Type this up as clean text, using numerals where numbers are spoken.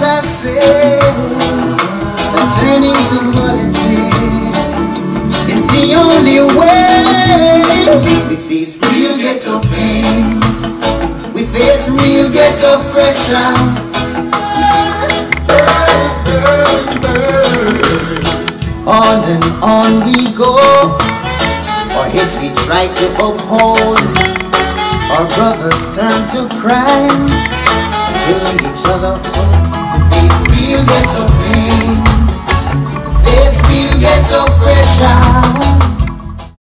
I say that turning to politics is the only way. We face real ghetto pain, we face real ghetto pressure. On and on we go, our hits we try to uphold. Our brothers turn to crime, killing each other to face real ghetto pain, to face real ghetto pressure.